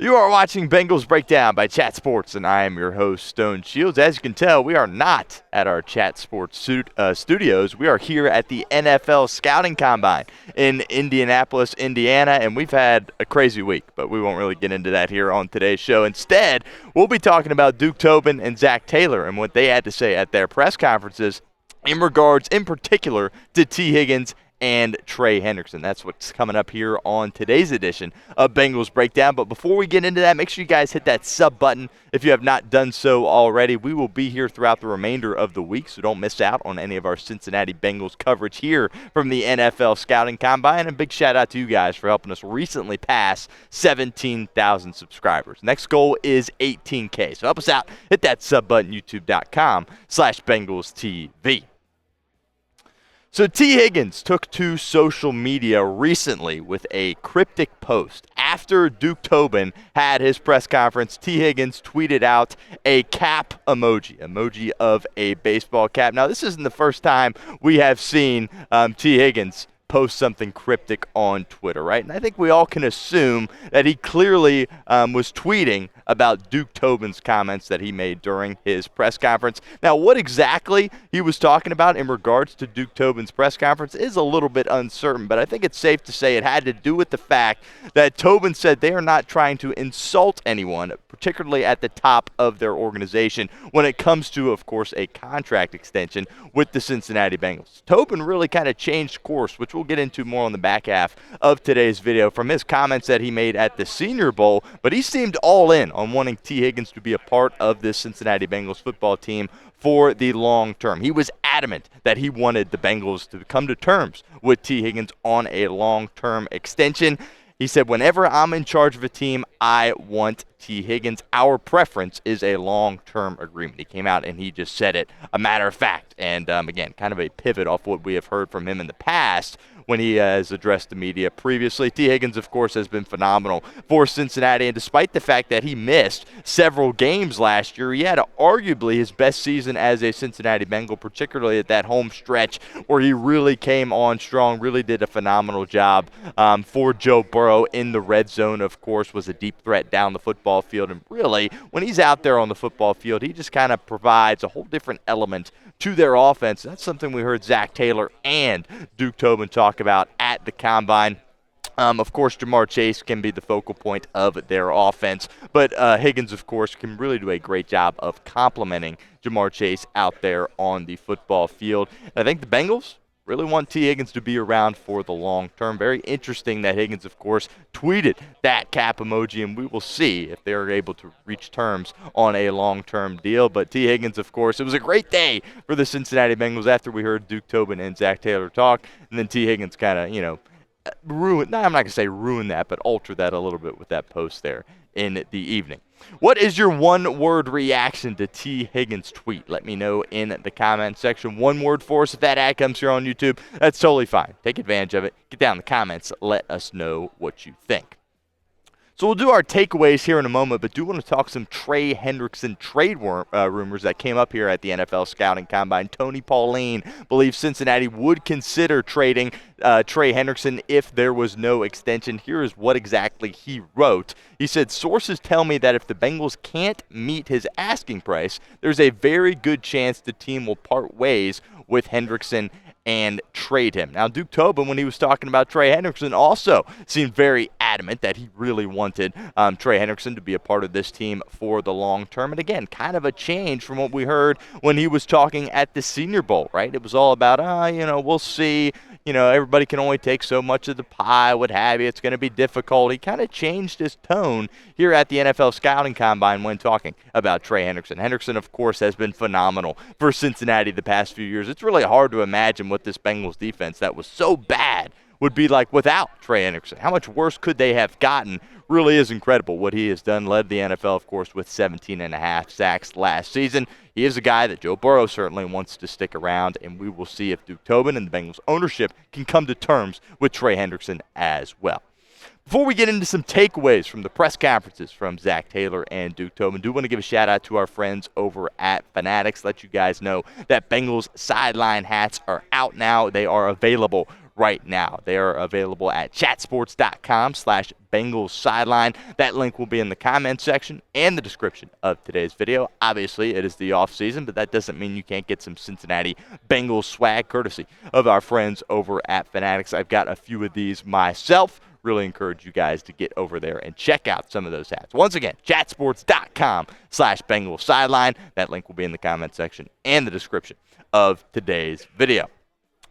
You are watching Bengals Breakdown by Chat Sports, and I am your host, Stone Shields. As you can tell, we are not at our Chat Sports studios. We are here at the NFL Scouting Combine in Indianapolis, Indiana, and we've had a crazy week, but we won't really get into that here on today's show. Instead, we'll be talking about Duke Tobin and Zac Taylor and what they had to say at their press conferences in regards, in particular, to Tee Higgins and Trey Hendrickson. That's what's coming up here on today's edition of Bengals Breakdown. But before we get into that, make sure you guys hit that sub button if you have not done so already. We will be here throughout the remainder of the week, so don't miss out on any of our Cincinnati Bengals coverage here from the NFL Scouting Combine. And a big shout out to you guys for helping us recently pass 17,000 subscribers. Next goal is 18K. So help us out. Hit that sub button, youtube.com/BengalsTV. So Tee Higgins took to social media recently with a cryptic post. After Duke Tobin had his press conference, Tee Higgins tweeted out a cap emoji of a baseball cap. Now, this isn't the first time we have seen Tee Higgins post something cryptic on Twitter, right? And I think we all can assume that he clearly was tweeting about Duke Tobin's comments that he made during his press conference. Now, what exactly he was talking about in regards to Duke Tobin's press conference is a little bit uncertain, but I think it's safe to say it had to do with the fact that Tobin said they are not trying to insult anyone, particularly at the top of their organization, when it comes to, of course, a contract extension with the Cincinnati Bengals. Tobin really kind of changed course, which we'll get into more on the back half of today's video, from his comments that he made at the Senior Bowl, but he seemed all in on wanting Tee Higgins to be a part of this Cincinnati Bengals football team for the long term. He was adamant that he wanted the Bengals to come to terms with Tee Higgins on a long-term extension. He said, whenever I'm in charge of a team, I want Tee Higgins. Our preference is a long-term agreement. He came out and he just said it, a matter of fact. And again, kind of a pivot off what we have heard from him in the past when he has addressed the media previously. Tee Higgins, of course, has been phenomenal for Cincinnati, and despite the fact that he missed several games last year, he had arguably his best season as a Cincinnati Bengal, particularly at that home stretch where he really came on strong, really did a phenomenal job for Joe Burrow in the red zone, of course, was a deep threat down the football field, and really, when he's out there on the football field, he just kind of provides a whole different element to their offense. That's something we heard Zac Taylor and Duke Tobin talk about at the Combine. Of course, Ja'Marr Chase can be the focal point of their offense, but Higgins, of course, can really do a great job of complementing Ja'Marr Chase out there on the football field. And I think the Bengals really want Tee Higgins to be around for the long term. Very interesting that Higgins, of course, tweeted that cap emoji, and we will see if they're able to reach terms on a long-term deal. But Tee Higgins, of course, it was a great day for the Cincinnati Bengals after we heard Duke Tobin and Zac Taylor talk, and then Tee Higgins kind of, ruined, I'm not going to say ruin that, but alter that a little bit with that post there in the evening. What is your one-word reaction to Tee Higgins' tweet? Let me know in the comment section. One word for us. If that ad comes here on YouTube, that's totally fine. Take advantage of it. Get down in the comments. Let us know what you think. So we'll do our takeaways here in a moment, but do want to talk some Trey Hendrickson trade rumors that came up here at the NFL Scouting Combine. Tony Pauline believes Cincinnati would consider trading Trey Hendrickson if there was no extension. Here is what exactly he wrote. He said, sources tell me that if the Bengals can't meet his asking price, there's a very good chance the team will part ways with Hendrickson and trade him. Now, Duke Tobin, when he was talking about Trey Hendrickson, also seemed very adamant that he really wanted Trey Hendrickson to be a part of this team for the long term. And again, kind of a change from what we heard when he was talking at the Senior Bowl, right? It was all about, we'll see. Everybody can only take so much of the pie, what have you. It's going to be difficult. He kind of changed his tone here at the NFL Scouting Combine when talking about Trey Hendrickson. Hendrickson, of course, has been phenomenal for Cincinnati the past few years. It's really hard to imagine what this Bengals defense that was so bad would be like without Trey Hendrickson. How much worse could they have gotten? Really is incredible what he has done. Led the NFL, of course, with 17.5 sacks last season. He is a guy that Joe Burrow certainly wants to stick around, and we will see if Duke Tobin and the Bengals ownership can come to terms with Trey Hendrickson as well. Before we get into some takeaways from the press conferences from Zac Taylor and Duke Tobin, I do want to give a shout out to our friends over at Fanatics. Let you guys know that Bengals Sideline hats are out now. They are available right now. They are available at chatsports.com/Bengals Sideline. That link will be in the comments section and the description of today's video. Obviously, it is the off season, but that doesn't mean you can't get some Cincinnati Bengals swag courtesy of our friends over at Fanatics. I've got a few of these myself. Really encourage you guys to get over there and check out some of those hats. Once again, chatsports.com/Bengals Sideline. That link will be in the comments section and the description of today's video.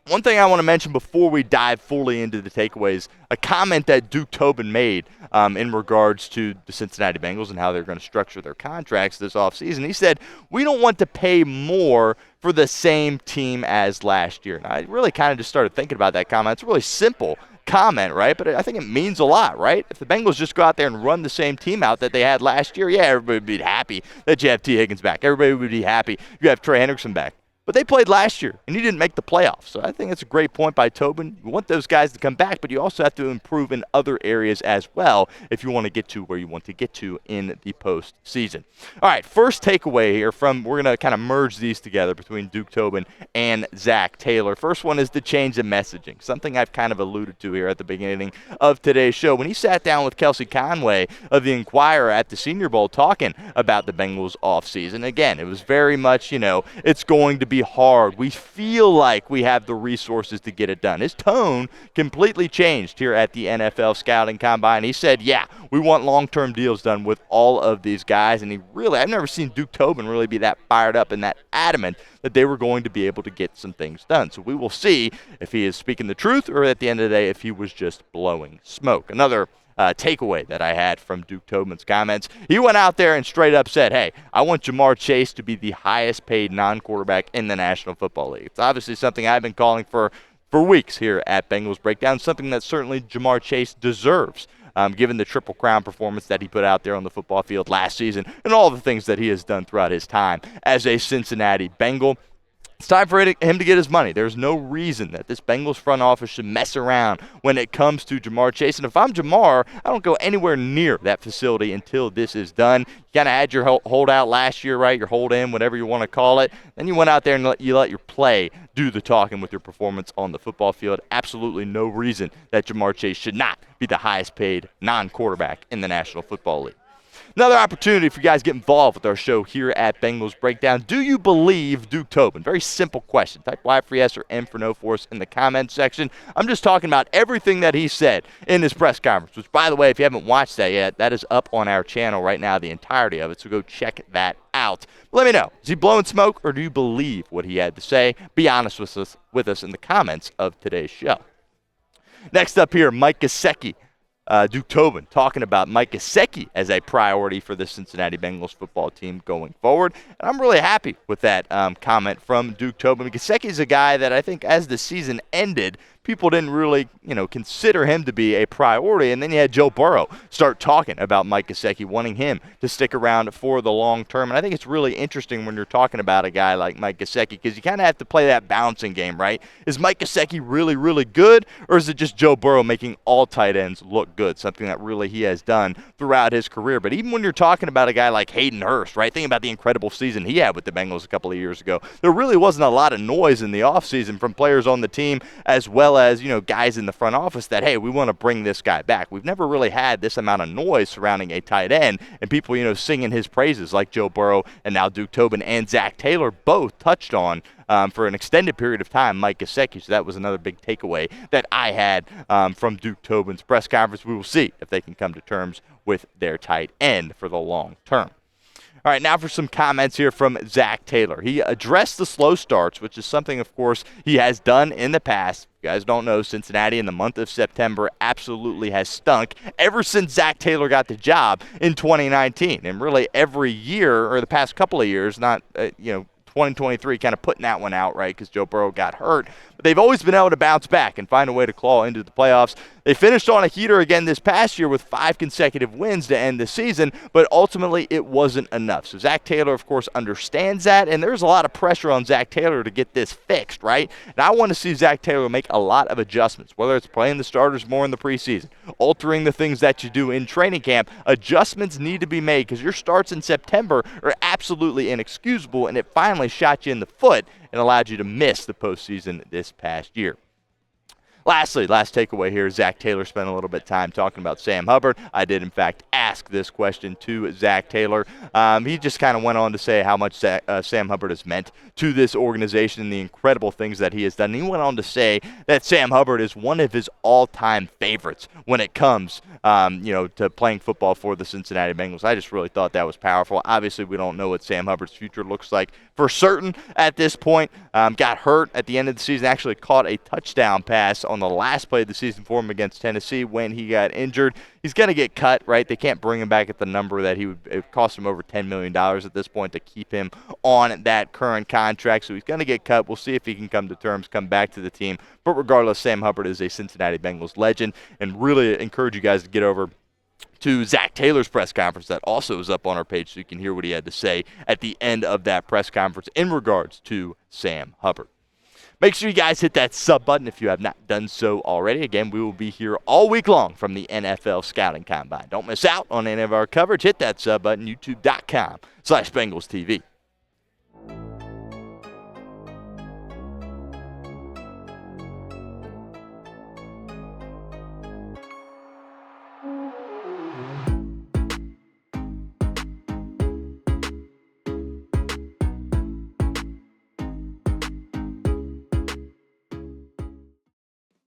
One thing I want to mention before we dive fully into the takeaways, a comment that Duke Tobin made in regards to the Cincinnati Bengals and how they're going to structure their contracts this offseason. He said, we don't want to pay more for the same team as last year. And I really kind of just started thinking about that comment. It's a really simple comment, right? But I think it means a lot, right? If the Bengals just go out there and run the same team out that they had last year, yeah, everybody would be happy that you have Tee Higgins back. Everybody would be happy you have Trey Hendrickson back. But they played last year, and he didn't make the playoffs. So I think it's a great point by Tobin. You want those guys to come back, but you also have to improve in other areas as well if you want to get to where you want to get to in the postseason. All right, first takeaway here we're going to kind of merge these together between Duke Tobin and Zac Taylor. First one is the change in messaging, something I've kind of alluded to here at the beginning of today's show. When he sat down with Kelsey Conway of the Inquirer at the Senior Bowl talking about the Bengals offseason, again, it was very much, it's going to be hard. We feel like we have the resources to get it done. His tone completely changed here at the NFL Scouting Combine. He said, yeah, we want long-term deals done with all of these guys. And I've never seen Duke Tobin really be that fired up and that adamant that they were going to be able to get some things done. So we will see if he is speaking the truth or at the end of the day if he was just blowing smoke. Another takeaway that I had from Duke Tobin's comments. He went out there and straight up said, hey, I want Ja'Marr Chase to be the highest paid non-quarterback in the National Football League. It's obviously something I've been calling for weeks here at Bengals Breakdown, something that certainly Ja'Marr Chase deserves, given the Triple Crown performance that he put out there on the football field last season and all the things that he has done throughout his time as a Cincinnati Bengal. It's time for him to get his money. There's no reason that this Bengals front office should mess around when it comes to Ja'Marr Chase. And if I'm Ja'Marr, I don't go anywhere near that facility until this is done. You kind of had your holdout last year, right? Your hold in, whatever you want to call it. Then you went out there and let your play do the talking with your performance on the football field. Absolutely no reason that Ja'Marr Chase should not be the highest paid non-quarterback in the National Football League. Another opportunity for you guys to get involved with our show here at Bengals Breakdown. Do you believe Duke Tobin? Very simple question. Type Y for yes or M for no for us in the comments section. I'm just talking about everything that he said in his press conference, which, by the way, if you haven't watched that yet, that is up on our channel right now, the entirety of it, so go check that out. Let me know. Is he blowing smoke, or do you believe what he had to say? Be honest with us in the comments of today's show. Next up here, Mike Gesicki. Duke Tobin talking about Mike Gesicki as a priority for the Cincinnati Bengals football team going forward. And I'm really happy with that comment from Duke Tobin. Gesicki is a guy that I think as the season ended, people didn't really, consider him to be a priority. And then you had Joe Burrow start talking about Mike Gesicki, wanting him to stick around for the long term. And I think it's really interesting when you're talking about a guy like Mike Gesicki, because you kind of have to play that balancing game, right? Is Mike Gesicki really, really good, or is it just Joe Burrow making all tight ends look good, something that really he has done throughout his career? But even when you're talking about a guy like Hayden Hurst, right, think about the incredible season he had with the Bengals a couple of years ago. There really wasn't a lot of noise in the offseason from players on the team as well as, guys in the front office that, hey, we want to bring this guy back. We've never really had this amount of noise surrounding a tight end and people, singing his praises like Joe Burrow and now Duke Tobin and Zac Taylor both touched on for an extended period of time Mike Gesicki. So that was another big takeaway that I had from Duke Tobin's press conference. We will see if they can come to terms with their tight end for the long term. All right, now for some comments here from Zac Taylor. He addressed the slow starts, which is something, of course, he has done in the past. If you guys don't know, Cincinnati in the month of September absolutely has stunk ever since Zac Taylor got the job in 2019. And really every year, or the past couple of years, not, 2023 kind of putting that one out, right, because Joe Burrow got hurt. But they've always been able to bounce back and find a way to claw into the playoffs. They finished on a heater again this past year with 5 consecutive wins to end the season, but ultimately it wasn't enough. So Zac Taylor, of course, understands that, and there's a lot of pressure on Zac Taylor to get this fixed, right? And I want to see Zac Taylor make a lot of adjustments, whether it's playing the starters more in the preseason, altering the things that you do in training camp. Adjustments need to be made because your starts in September are absolutely inexcusable, and it finally shot you in the foot and allowed you to miss the postseason this past year. Lastly, last takeaway here, Zac Taylor spent a little bit of time talking about Sam Hubbard. I did, in fact, ask this question to Zac Taylor. He just kind of went on to say how much Sam Hubbard has meant to this organization and the incredible things that he has done. And he went on to say that Sam Hubbard is one of his all-time favorites when it comes, to playing football for the Cincinnati Bengals. I just really thought that was powerful. Obviously, we don't know what Sam Hubbard's future looks like for certain at this point. Got hurt at the end of the season, actually caught a touchdown pass on the last play of the season for him against Tennessee when he got injured. He's going to get cut, right? They can't bring him back at the number that it cost him over $10 million at this point to keep him on that current contract. So he's going to get cut. We'll see if he can come to terms, come back to the team. But regardless, Sam Hubbard is a Cincinnati Bengals legend, and really encourage you guys to get over to Zac Taylor's press conference that also is up on our page so you can hear what he had to say at the end of that press conference in regards to Sam Hubbard. Make sure you guys hit that sub button if you have not done so already. Again, we will be here all week long from the NFL Scouting Combine. Don't miss out on any of our coverage. Hit that sub button, youtube.com/BengalsTV.